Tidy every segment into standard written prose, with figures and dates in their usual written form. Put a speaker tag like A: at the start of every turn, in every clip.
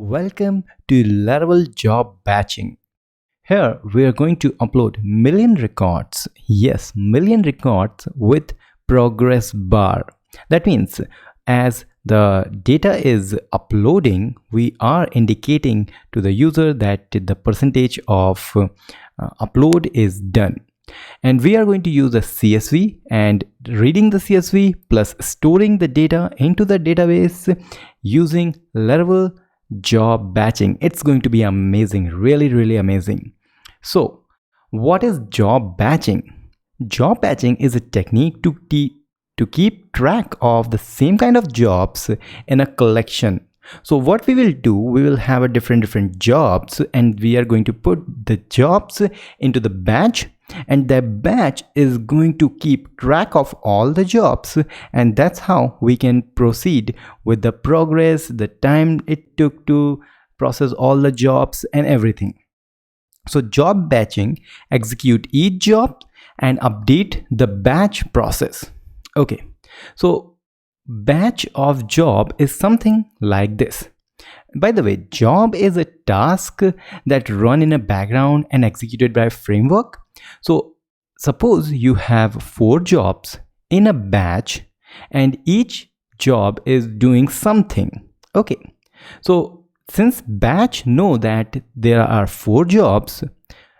A: Welcome to Laravel Job Batching. Here we are going to upload million records. Yes, million records with progress bar. That means as the data is uploading, we are indicating to the user that the percentage of upload is done. And we are going to use a CSV, and reading the CSV plus storing the data into the database using Laravel job batching. It's going to be amazing, really amazing. So what is job batching? Job batching is a technique to keep track of the same kind of jobs in a collection. So what we will do, we will have a different jobs, and we are going to put the jobs into the batch, and that batch is going to keep track of all the jobs, and that's how we can proceed with the progress, the time it took to process all the jobs and everything. So job batching execute each job and update the batch process. Okay, so batch of job is something like this. By the way, job is a task that run in a background and executed by a framework. So suppose you have 4 jobs in a batch and each job is doing something. Okay, so since batch know that there are 4 jobs,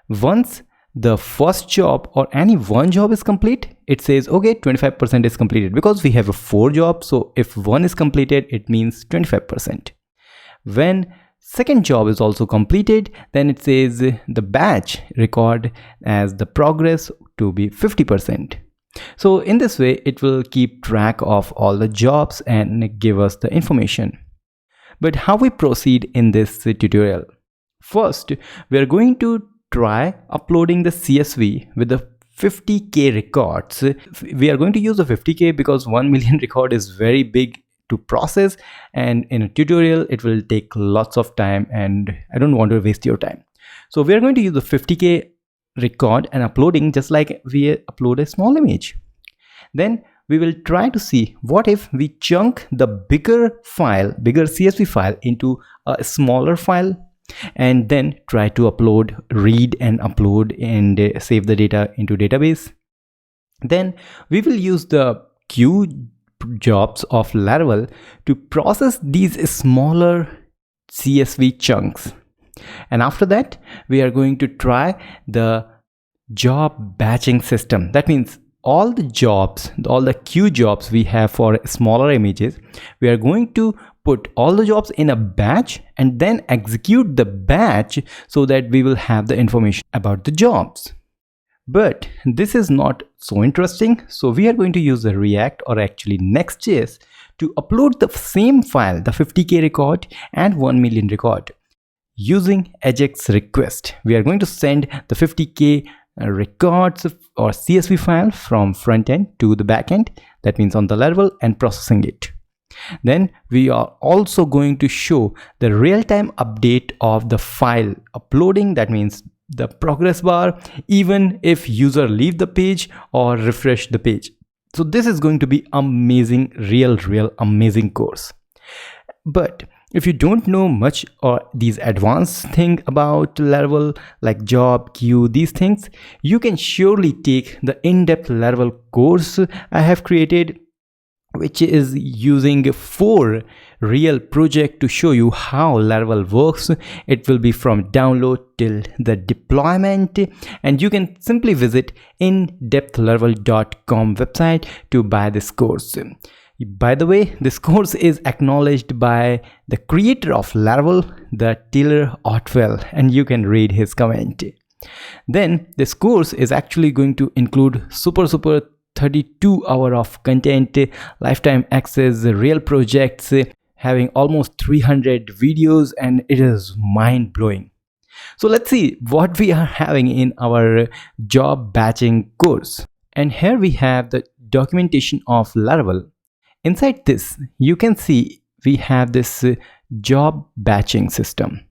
A: once the first job or any one job is complete, it says okay, 25% is completed, because we have 4 jobs. So if one is completed, it means 25%. When second job is also completed, then it says the batch record as the progress to be 50%. So in this way, it will keep track of all the jobs and give us the information. But how we proceed in this tutorial? First, we are going to try uploading the CSV with the 50k records. We are going to use the 50k because 1 million record is very big to process, and in a tutorial it will take lots of time and I don't want to waste your time. So we are going to use the 50k record and uploading just like we upload a small image. Then we will try to see what if we chunk the bigger CSV file into a smaller file, and then try to read and upload and save the data into database. Then we will use the queue jobs of Laravel to process these smaller CSV chunks. And after that, we are going to try the job batching system. That means all the jobs, all the queue jobs we have for smaller images, we are going to put all the jobs in a batch and then execute the batch so that we will have the information about the jobs. But this is not so interesting, so we are going to use the React, or actually Next.js, to upload the same file, the 50k record and 1 million record, using AJAX request. We are going to send the 50k records or CSV file from front end to the back end, that means on the Laravel, and processing it. Then we are also going to show the real-time update of the file uploading, that means the progress bar, even if user leave the page or refresh the page. So this is going to be amazing, real amazing course. But if you don't know much or these advanced thing about Laravel like job, queue, these things, you can surely take the in-depth Laravel course I have created, which is using 4 real projects to show you how Laravel works. It will be from download till the deployment, and you can simply visit indepthlaravel.com website to buy this course. By the way, this course is acknowledged by the creator of Laravel, the Taylor Otwell, and you can read his comment. Then this course is actually going to include super 32 hours of content, lifetime access, real projects, having almost 300 videos, and it is mind-blowing. So let's see what we are having in our job batching course. And here we have the documentation of Laravel. Inside this, you can see we have this job batching system.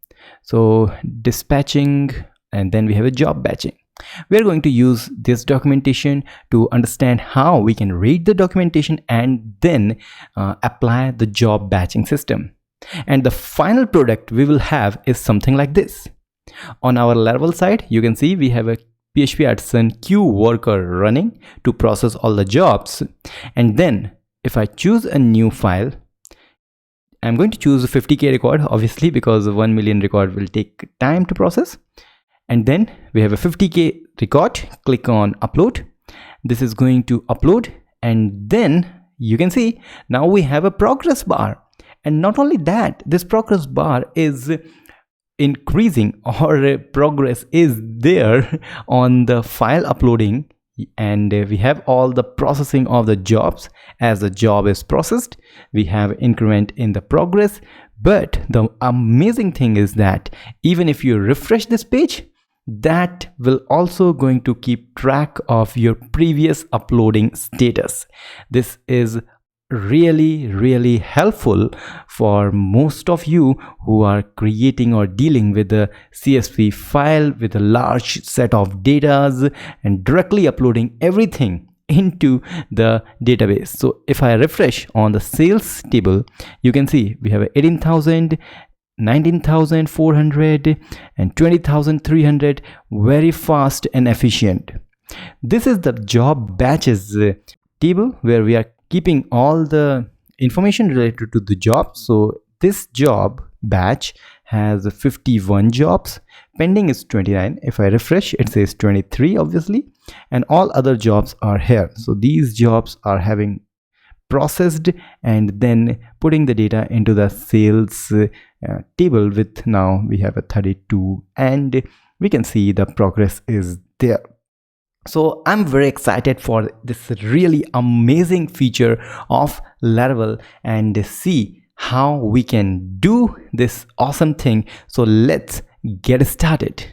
A: So dispatching, and then we have a job batching. We are going to use this documentation to understand how we can read the documentation and then apply the job batching system. And the final product we will have is something like this. On our Laravel side, you can see we have a PHP Artisan queue worker running to process all the jobs. And then if I choose a new file, I'm going to choose a 50K record, obviously, because 1 million record will take time to process. And then we have a 50K record. Click on upload. This is going to upload, and then you can see now we have a progress bar. And not only that, this progress bar is increasing, or progress is there on the file uploading, and we have all the processing of the jobs. As the job is processed, we have increment in the progress. But the amazing thing is that even if you refresh this page, that will also going to keep track of your previous uploading status. This is really helpful for most of you who are creating or dealing with a CSV file with a large set of data and directly uploading everything into the database. So if I refresh on the sales table, you can see we have 18,000, 19,400 and 20,300. Very fast and efficient. This is the job batches table where we are keeping all the information related to the job. So this job batch has 51 jobs. Pending is 29. If I refresh, it says 23, obviously, and all other jobs are here. So these jobs are having processed and then putting the data into the sales table. With now we have a 32, and we can see the progress is there. So I'm very excited for this really amazing feature of Laravel and see how we can do this awesome thing. So let's get started.